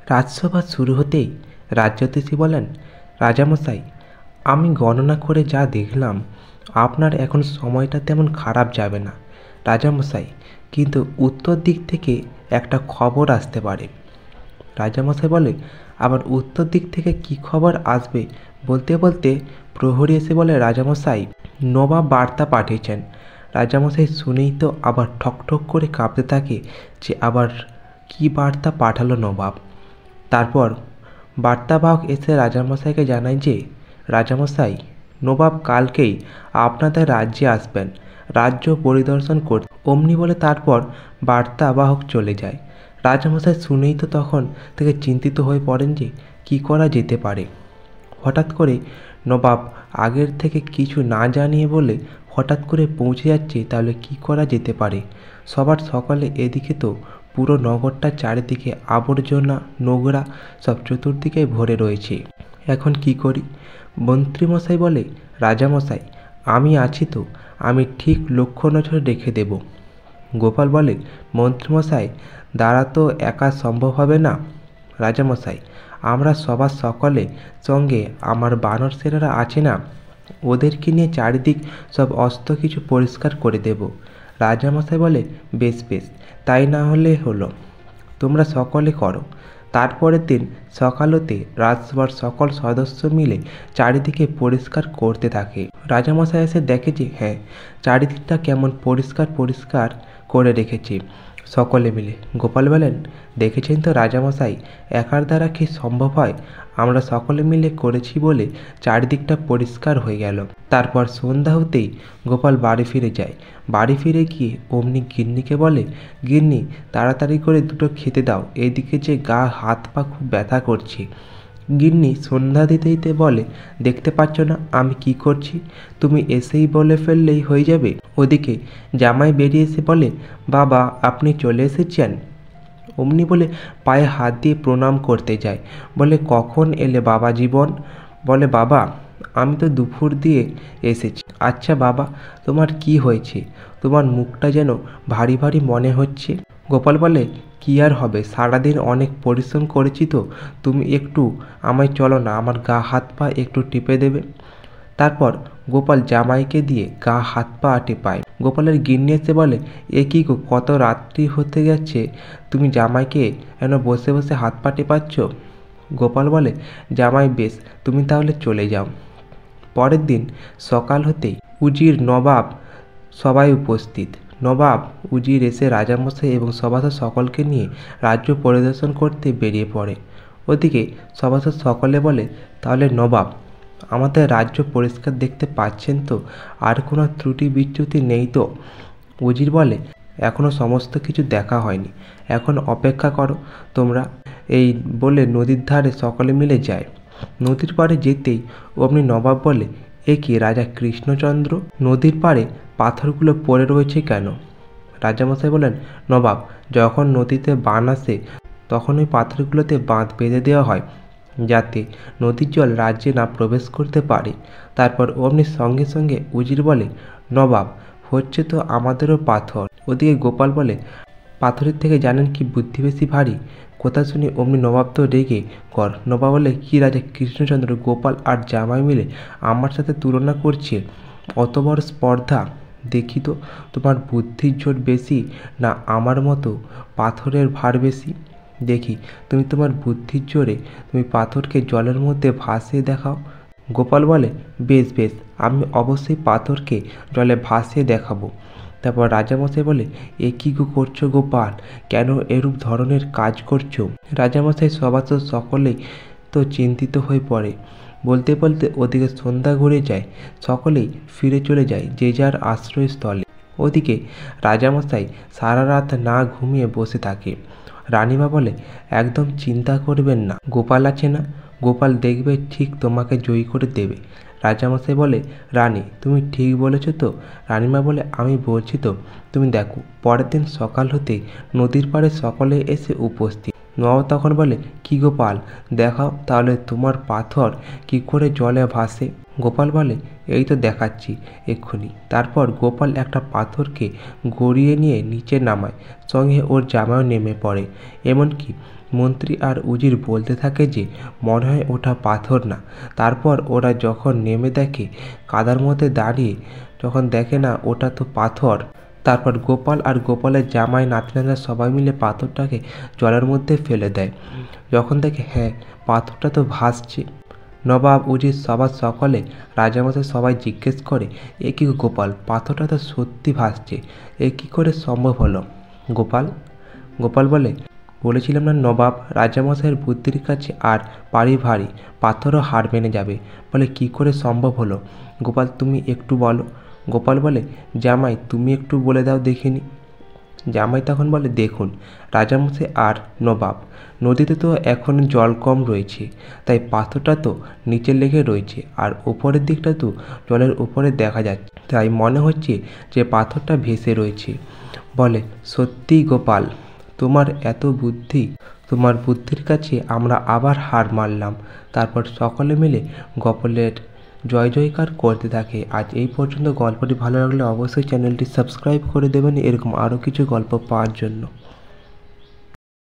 রাজসভা শুরু হতেই রাজ্যতীষী বলেন, রাজামশাই, আমি গণনা করে যা দেখলাম আপনার এখন সময়টা তেমন খারাপ যাবে না। রাজামশাই, কিন্তু উত্তর দিক থেকে একটা খবর আসতে পারে। রাজামশাই বলে, আবার উত্তর দিক থেকে কি খবর আসবে? বলতে বলতে প্রহরী এসে বলে, রাজামশাই, নবাব বার্তা পাঠিয়েছেন। রাজামশাই শুনেই তো আবার ঠকঠক করে কাঁপতে থাকে যে আবার কি বার্তা পাঠালো নবাব। তারপর বার্তাবাহক এসে রাজামশাইকে জানায় যে, রাজামশাই, নবাব কালকেই আপনাদের রাজ্যে আসবেন রাজ্য পরিদর্শন করতে। অমনি বলে তারপর বার্তাবাহক চলে যায়। রাজামশাই শুনেই তো তখন থেকে চিন্তিত হয়ে পড়েন যে কি করা যেতে পারে। হঠাৎ করে নবাব আগের থেকে কিছু না জানিয়ে বলে হঠাৎ করে পৌঁছে যাচ্ছে, তাহলে কি করা যেতে পারে? সবার সকালে এদিকে তো পুরো নগরটা চারিদিকে আবর্জনা নোংরা সব চতুর্দিকে ভরে রয়েছে। এখন কি করি? মন্ত্রীমশাই বলে, রাজামশাই, আমি আছি তো, আমি ঠিক লক্ষ্য নজর রেখে দেব। গোপাল বলে, মন্ত্রীমশাই, দ্বারা তো একা সম্ভব হবে না। রাজামশাই, আমরা সবার সকলে সঙ্গে আমার বানর সেনারা আছে না, ওদেরকে নিয়ে চারিদিক সব অস্ত কিছু পরিষ্কার করে দেব। রাজামশাই বলে, বেশ বেশ, তাই না হলে হলো, তোমরা সকলে করো। তারপরের দিন সকাল হতে রাজসভার সকল সদস্য মিলে চারিদিকে পরিষ্কার করতে থাকে। রাজামশাই এসে দেখে যে হ্যাঁ, চারিদিকটা কেমন পরিষ্কার পরিষ্কার করে রেখেছে সকলে মিলে। গোপাল বলেন, দেখেছেন তো রাজামশাই, একার দ্বারা কি সম্ভব হয়? আমরা সকলে মিলে করেছি বলে চারিদিকটা পরিষ্কার হয়ে গেল। তারপর সন্ধ্যা হতেই গোপাল বাড়ি ফিরে যায়। বাড়ি ফিরে গিয়ে অমনি গিন্নিকে বলে, গিন্নি, তাড়াতাড়ি করে দুটো খেতে দাও, এদিকে যে গা হাত পা খুব ব্যথা করছে। গিন্নি সন্ধ্যা দিতে দিতে বলে, দেখতে পাচ্ছ না আমি কি করছি? তুমি এসেই বলে ফেললেই হয়ে যাবে। ওদিকে জামাই বেরিয়ে এসে বলে, বাবা, আপনি চলে এসেছেন? অমনি বলে পায়ে হাত দিয়ে প্রণাম করতে যায়। বলে, কখন এলে বাবা জীবন? বলে, বাবা, আমি তো দুপুর দিয়ে এসেছি। আচ্ছা বাবা, তোমার কি হয়েছে? তোমার মুখটা যেন ভারী ভারী মনে হচ্ছে। গোপাল বলে, কি আর হবে, সারাদিন অনেক পরিশ্রম করেছি তো, তুমি একটু আমায় চলো না, আমার গা হাত পা একটু টিপে দেবে। তারপর গোপাল জামাইকে দিয়ে গা হাত পা টেপায়। গোপালের গিন্নি এসে বলে, এ কি গো, কত রাত্রি হতে যাচ্ছে, তুমি জামাইকে যেন বসে বসে হাত পা টেপাচ্ছ? গোপাল বলে, জামাই বেশ, তুমি তাহলে চলে যাও। পরের দিন সকাল হতেই উজির, নবাব সবাই উপস্থিত। নবাব উজির এসে রাজামশাই এবং সভাসদ সকলকে নিয়ে রাজ্য পরিদর্শন করতে বেরিয়ে পড়ে। ওদিকে সভাসদ সকলে বলে, তাহলে নবাব, আমাদের রাজ্য পরিষ্কার দেখতে পাচ্ছেন তো? আর কোনো ত্রুটি বিচ্যুতি নেই তো? উজির বলে, এখনও সমস্ত কিছু দেখা হয়নি, এখন অপেক্ষা করো তোমরা। এই বলে নদীর ধারে সকলে মিলে যায়। নদীর পাড়ে যেতেই অমনি নবাব বলে, এ কি রাজা কৃষ্ণচন্দ্র, নদীর পাড়ে পাথরগুলো পড়ে রয়েছে কেন? রাজামশাই বলেন, নবাব, যখন নদীতে বান আসে তখন ওই পাথরগুলোতে বাঁধ বেঁধে দেওয়া হয় যাতে নদীর জল রাজ্যে না প্রবেশ করতে পারে। তারপর অমনি সঙ্গে সঙ্গে উজির বলে, নবাব, হচ্ছে তো আমাদেরও পাথর। ওদিকে গোপাল বলে, পাথরের থেকে জানেন কি বুদ্ধি বেশি ভারী? কথা শুনে অমনি নবাব তো রেগে কর। নবাব বলে, কি রাজা কৃষ্ণচন্দ্র, গোপাল আর জামাই মিলে আমার সাথে তুলনা করছে? অত বড় স্পর্ধা! দেখি তো তোমার বুদ্ধির জোর বেশি না আমার মতো পাথরের ভার বেশি? দেখি তুমি তোমার বুদ্ধির জোরে তুমি পাথরকে জলের মধ্যে ভাসিয়ে দেখাও। গোপাল বলে, বেশ বেশ, আমি অবশ্যই পাথরকে জলে ভাসিয়ে দেখাবো। তারপর রাজামশাই বলে, এ কি গো করছো গোপাল, কেন এরূপ ধরনের কাজ করছো? রাজামশাই সভাসদ সকলেই তো চিন্তিত হয়ে পড়ে। বলতে বলতে ওদিকে সন্ধ্যা ঘুরে যায়, সকলেই ফিরে চলে যায় যে যার আশ্রয়স্থলে। ওদিকে রাজামশাই সারা রাত না ঘুমিয়ে বসে থাকে। রানীমা বলে, একদম চিন্তা করবেন না, গোপাল আছে না, গোপাল দেখবে ঠিক তোমাকে জয়ী করে দেবে। রাজামশাই বলে, রানী, তুমি ঠিক বলেছ তো? রানীমা বলে, আমি বলছি তো, তুমি দেখো। পরের দিন সকাল হতে নদীর পাড়ে সকলে এসে উপস্থিত। নবাব তখন বলে, কি গোপাল, দেখাও তাহলে তোমার পাথর কি করে জলে ভাসে। গোপাল বলে, এই তো দেখাচ্ছি এক্ষুনি। তারপর গোপাল একটা পাথরকে গড়িয়ে নিয়ে নিচে নামায়, সঙ্গে ওর জামাও নেমে পড়ে। এমনকি মন্ত্রী আর উজির বলতে থাকে যে মনে হয় ওটা পাথর না। তারপর ওরা যখন নেমে দেখে কাদার মধ্যে দাঁড়িয়ে, যখন দেখে না ওটা তো পাথর, তারপর গোপাল আর গোপালের জামাই নাতনিরা সবাই মিলে পাথরটাকে জলের মধ্যে ফেলে দেয়। যখন দেখে হ্যাঁ পাথরটা তো ভাসছে, নবাব উজির সবার সকলে রাজামশাই সবাই জিজ্ঞেস করে, এ কি গোপাল, পাথরটা তো সত্যি ভাসছে, এ কী করে সম্ভব হলো? গোপাল বলে, বলেছিলাম না নবাব, রাজামশাইয়ের বুদ্ধির কাছে আর পারি ভারী, পাথরও হার মেনে যাবে। বলে, কি করে সম্ভব হলো গোপাল, তুমি একটু বলো। গোপাল বলে, জামাই তুমি একটু বলে দাও দেখিনি। জামাই তখন বলে, দেখুন রাজামশাই আর নবাব, নদীতে তো এখন জল কম রয়েছে, তাই পাথরটা তো নিচে লেগে রয়েছে, আর উপরের দিকটা তো জলের উপরে দেখা যাচ্ছে, তাই মনে হচ্ছে যে পাথরটা ভেসে রয়েছে। বলে, সত্যিই গোপাল, তোমার এত বুদ্ধি, তোমার বুদ্ধির কাছে আমরা আবার হার মানলাম। তারপর সকলে মিলে গোপালের জয় জয়কার করতে থাকে। আজ এই পর্যন্ত। গল্পটি ভালো লাগলে অবশ্যই চ্যানেলটি সাবস্ক্রাইব করে দেবেন এরকম আরও কিছু গল্প পাওয়ার জন্য।